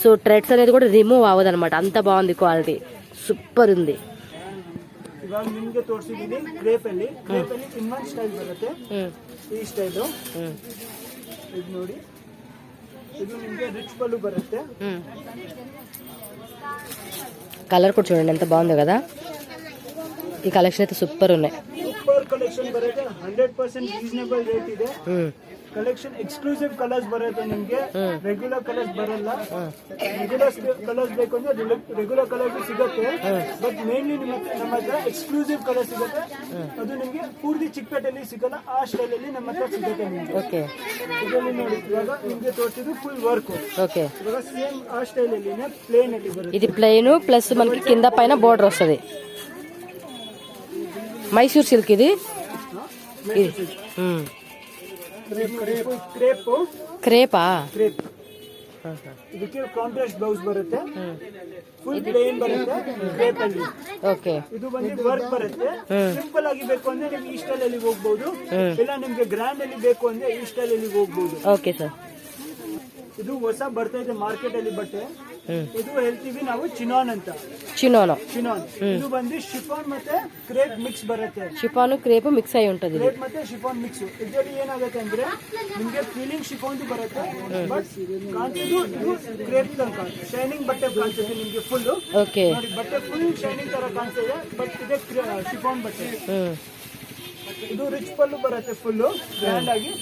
సో థ్రెడ్స్ అనేది కూడా రిమూవ్ అవ్వదు అనమాట. అంత బాగుంది క్వాలిటీ, సూపర్ ఉంది. ಇವಾಗ ನಿಮ್ಗೆ ತೋರಿಸಿದೀನಿ ಕ್ರೇಪ್ ಅಲ್ಲಿ. ಕ್ರೇಪ್ ಅಲ್ಲಿ ಇನ್ನೊಂದು ಸ್ಟೈಲ್ ಬರುತ್ತೆ. ಈ ಸ್ಟೈಲು ಇದು ನೋಡಿ. ಇದು ನಿಮ್ಗೆ ರಿಚ್ ಪಲ್ಲು ಬರುತ್ತೆ. కలర్ కూడా చూడండి ఎంత బాగుందో కదా. ఈ కలెక్షన్ అయితే సూపర్ ఉన్నాయి. సూపర్ కలెక్షన్ బರುತ್ತೆ. 100% రీజనబల్ రేట్ ಇದೆ. ಕಲೆಕ್ಷನ್ ಎಕ್ಸ್ಕ್ಲೂಸಿವ್ ಕಲರ್ಸ್ ಬರುತ್ತೆ ನಿಮ್ಗೆ, ರೆಗ್ಯುಲರ್ ಕಲರ್ಸ್ ಬರಲ್ಲ. ರೆಗ್ಯುಲರ್ ಕಲರ್ಸ್ ಬೇಕು ಅಂದ್ರೆ ರೆಗ್ಯುಲರ್ ಕಲರ್ಸ್ ಸಿಗುತ್ತೆ, ಬಟ್ ಮೇನ್ಲಿ ನಮ್ಮ ಹತ್ರ ಎಕ್ಸ್ಕ್ಲೂಸಿವ್ ಕಲರ್ ಸಿಗುತ್ತೆ. ಅದು ನಿಮ್ಗೆ ಪೂರ್ತಿ ಚಿಕ್ಕಪೇಟೆಯಲ್ಲಿ ಸಿಗಲ್ಲ, ಆ ಸ್ಟೈಲ್ ಅಲ್ಲಿ ನಮ್ಮ ಹತ್ರ ಸಿಗುತ್ತೆ ನಿಮ್ಗೆ. ಓಕೆ, ಇದರಲ್ಲಿ ನೋಡಿ ಇವಾಗ ನಿಮ್ಗೆ ತೋರಿಸಿದ್ದು ಫುಲ್ ವರ್ಕ್. ఓకే, ఇವಾಗ సేమ్ ఆ స్టైల్ అಲ್ಲಿనే ప్లేన్ ಅಲ್ಲಿ ಬರುತ್ತೆ. ఇది ప్లెయిన్ ప్లస్ మనకి కింద పైన బోర్డర్ వస్తుంది. మైసూర్ సిల్క్ ఇది. ಕ್ರೇಪ್ క్రేపా? ಕ್ರೇಪ್ ಇದಕ್ಕೆ ಕಾಂಟ್ರಾಸ್ಟ್ ಬ್ಲೌಸ್ ಬರುತ್ತೆ, ಫುಲ್ ಪ್ಲೇನ್ ಬರುತ್ತೆ ಕ್ರೇಪ್ ಅಲ್ಲಿ. ఓకే, ಇದು ಬಂದು ವರ್ಕ್ ಬರುತ್ತೆ. ಸಿಂಪಲ್ ಆಗಿ ಬೇಕು ಅಂದ್ರೆ ನಿಮ್ಗೆ ಈ ಸ್ಟೈಲ್ ಅಲ್ಲಿ ಹೋಗ್ಬಹುದು, ಇಲ್ಲ ನಿಮ್ಗೆ ಗ್ರ್ಯಾಂಡ್ ಅಲ್ಲಿ ಬೇಕು ಅಂದ್ರೆ ಈ ಸ್ಟೈಲ್ ಅಲ್ಲಿ ಹೋಗ್ಬಹುದು. Okay sir. ಇದು ಹೊಸ ಬರ್ತಾ ಇದೆ ಮಾರ್ಕೆಟ್ ಅಲ್ಲಿ ಬಟ್ಟೆ. ಇದು ಹೇಳ್ತೀವಿ ನಾವು ಚಿನಾನ್ ಅಂತ. చినోనో ಚಿನಾನ್ ಇದು ಬಂದು ಶಿಫಾನ್ ಮತ್ತೆ ಕ್ರೇಪ್ ಮಿಕ್ಸ್ ಬರುತ್ತೆ. షిఫాను క్రేప్ మిక్స్ అయి ఉంటది. ಕ್ರೇಪ್ ಮತ್ತೆ ಶಿಫಾನ್ ಮಿಕ್ಸ್. ಇದರಲ್ಲಿ ಏನಾಗುತ್ತೆ ಅಂದ್ರೆ ನಿಮ್ಗೆ ಫೀಲಿಂಗ್ ಶಿಫಾನ್ ಬರುತ್ತೆ, ಬಟ್ ಕಾಣ್ತಿದ್ದು ಇದು ಕ್ರೇಪ್ ತನಕ ಶೈನಿಂಗ್ ಬಟ್ಟೆ ಕಾಣಿಸುತ್ತೆ ನಿಮ್ಗೆ ಫುಲ್. ఓకే, ನೋಡಿ ಬಟ್ಟೆ ಫುಲ್ ಶೈನಿಂಗ್ ತರ ಕಾಣಿಸ್ತಿದೆ, ಬಟ್ ಇದೆ ಶಿಫಾನ್ ಬಟ್ಟೆ. ಇದು ರಿಚ್ ಪಲ್ಲು ಬರುತ್ತೆ, ಫುಲ್ ಗ್ರ್ಯಾಂಡ್ ಆಗಿ,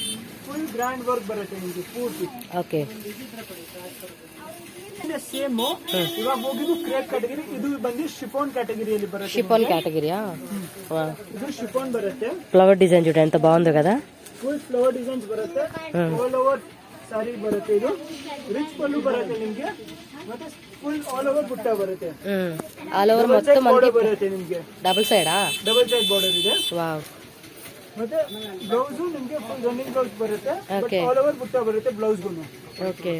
ಫುಲ್ ಗ್ರ್ಯಾಂಡ್ ವರ್ಕ್ ಬರುತ್ತೆ ನಿಮ್ಗೆ ಪೂರ್ತಿ. ఓకే, ಸೇಮ್ ಇವಾಗ ಹೋಗಿದ್ದು ಕ್ರೇಪ್ ಕ್ಯಾಟಗರಿ, ಇದು ಬಂದು ಶಿಫಾನ್ ಕ್ಯಾಟಗರಿಯಲ್ಲಿ ಬರುತ್ತೆ. షిఫాన్ కేటగిరియా? ಇದು ಶಿಫಾನ್ ಬರುತ್ತೆ. ఫ్లవర్ డిజైన్ చూడ ఎంత బాగుందో కదా. ಫುಲ್ ಫ್ಲವರ್ ಡಿಸೈನ್ಸ್ ಬರುತ್ತೆ, ಆಲ್ ಓವರ್ ಸಾರಿ ಬರುತ್ತೆ. ಇದು ರಿಚ್ ಪಲ್ಲು ಬರುತ್ತೆ ನಿಮ್ಗೆ, ಮತ್ತೆ ಫುಲ್ ಆಲ್ ಓವರ್ ಬುಟ್ಟ ಬರುತ್ತೆ. ఆల్ ఓవర్ ಡಬಲ್ మొత్తం ಸೈಡ್ మనకి ಬಾರ್ಡರ್ ಬರುತ್ತೆ ನಿಮ್ಗೆ, డబుల్ సైడా? ಡಬಲ್ ಸೈಡ್ ಬಾರ್ಡರ್ ಇದೆ. వావ్, ಮತ್ತೆ ಬ್ಲೌಸ್ ನಿಮ್ಗೆ ಫುಲ್ ರನ್ನಿಂಗ್ ಬ್ಲೌಸ್ ಬರುತ್ತೆ, Okay. ಆಲ್ ಓವರ್ ಬುಟ್ಟ ಬರುತ್ತೆ ಬ್ಲೌಸ್ಗೂ. ఓకే,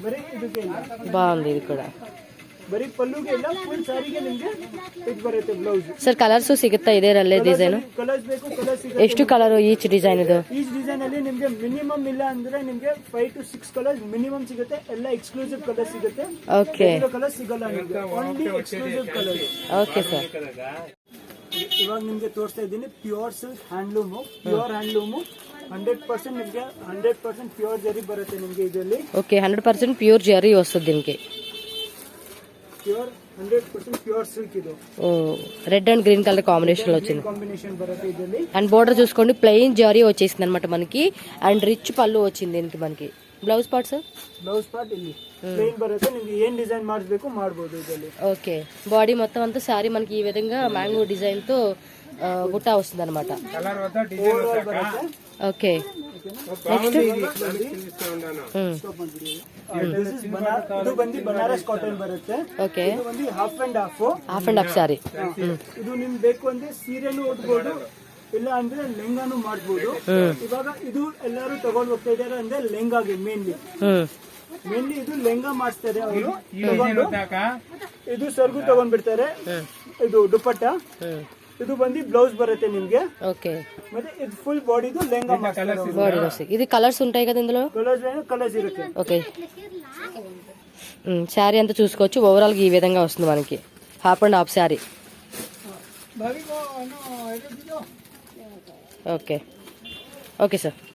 ಬರೀ ಇದಕ್ಕೆ ಇಲ್ಲ, బాగుంది ఇది కూడా. ಬರೀ ಪಲ್ಲುಗೆ ಇಲ್ಲ, ಫುಲ್ ಸಾರಿಗೆ ನಿಮ್ಗೆ ಇದು ಬರುತ್ತೆ ಬ್ಲೌಸ್. ಸರ್ ಕಲರ್ಸ್ ಸಿಗುತ್ತಾ ಇದರಲ್ಲಿ ಡಿಸೈನ್? ಕಲರ್ಸ್ ಬೇಕು ಕಲರ್ ಸಿಗುತ್ತೆ. ಎಷ್ಟು ಕಲರ್ ಈಚ್ ಡಿಸೈನ್ ಇದು? ಈ ಡಿಸೈನ್ ಅಲ್ಲಿ ನಿಮ್ಗೆ ಮಿನಿಮಮ್ ಇಲ್ಲ ಅಂದ್ರೆ ನಿಮ್ಗೆ 5 to 6 ಕಲರ್ಸ್ ಮಿನಿಮಮ್ ಸಿಗುತ್ತೆ. ಎಲ್ಲ ಎಕ್ಸ್ಕ್ಲೂಸಿವ್ ಕಲರ್ ಸಿಗುತ್ತೆ, ఓకే, ಕಲರ್ ಸಿಗಲ್ಲ ನಿಮ್ಗೆ, only exclusive colour. Okay sir. ಇವಾಗ ನಿಮ್ಗೆ ತೋರಿಸ್ತಾ ಇದ್ದೀನಿ pure silk handloom, pure handloom 100% ನಿಮ್ಗೆ 100% ಪ್ಯೂರ್ ಜರಿ ಬರುತ್ತೆ ನಿಮ್ಗೆ ಇದರಲ್ಲಿ. ఓకే, 100% ప్యూర్ జరీ వస్తుంది దీనికి. ಪ್ಯೂರ್ 100% ಪ್ಯೂರ್ ಸಿಲ್ಕ್ ಇದು. ఓ, red and green colour combination లో వచ్చింది. కాంబినేషన్ బರುತ್ತೆ ಇದರಲ್ಲಿ. అండ్ బోర్డర్ చూసుకోండి ప్లెయిన్ జరీ వచ్చేసింది అనమాట మనకి, అండ్ రిచ్ పళ్ళు వచ్చింది దీనికి మనకి. Blouse parts? ಬ್ಲೌಸ್ ಪಾರ್ಟ್ ಇಲ್ಲಿ ಪ್ಲೇನ್ ಬರುತ್ತೆ, ನಿಮ್ಗೆ ಏನ್ ಡಿಸೈನ್ ಮಾಡಿಸ್ಬೇಕು ಮಾಡ್ಬೋದು ಇದರಲ್ಲಿ. ఓకే, బాడీ మొత్తం అంతా సారీ మనకి ఈ విధంగా మ్యాంగో డిజైన్ తో బుట్టా వస్తుంది అనమాట. ಓವರ್ ಬರುತ್ತೆ. ఓకే, నెక్స్ట్ ಇದು ಬಂದು ಬನಾರಸ್ ಕಾಟನ್ ಬರುತ್ತೆ. ఓకే, ಇದು ಬಂದು half and half. Half and half sorry. ಇದು ನಿಮ್ಗೆ ಬೇಕು ಅಂದ್ರೆ ಸೀರೆನೂ ಉಟ್ಬೋದು, ಇಲ್ಲ ಅಂದ್ರೆ ಲೆಹಂಗಾನು ಮಾಡ್ಬೋದು. ಇವಾಗ ಇದು ಎಲ್ಲರೂ ತಗೊಂಡ್ ಹೋಗ್ತಾ ಇದಾರೆ ಅಂದ್ರೆ ಲೆಹಂಗಾಗೆ ಮೇನ್ಲಿ ಇದು ಲೆಹಂಗಾ ಮಾಡಿಸ್ತಾರೆ ಅವರು ತಗೊಂಡು. ಇದು ಸರ್ಗು ತಗೊಂಡ್ಬಿಡ್ತಾರೆ. ಇದು ದುಪ್ಪಟ್ಟ, ಇದು ಬಂದು ಬ್ಲೌಸ್ ಬರುತ್ತೆ ನಿಮ್ಗೆ. ఓకే, ಮತ್ತೆ ಇದು ಫುಲ್ ಬಾಡಿದು ಲೆಹಂಗಾ ಮಾಡ್ತಾರೆ. బాడీ వస్తుంది. ఇది కలర్స్ ఉంటాయి కదా ఇందులో? కలర్స్ ఇರುತ್ತೆ. ఓకే, శారీ అంతా చూసుకోవచ్చు. ఓవరాల్ ఈ విధంగా వస్తుంది మనకి half and half sari. Okay, okay sir.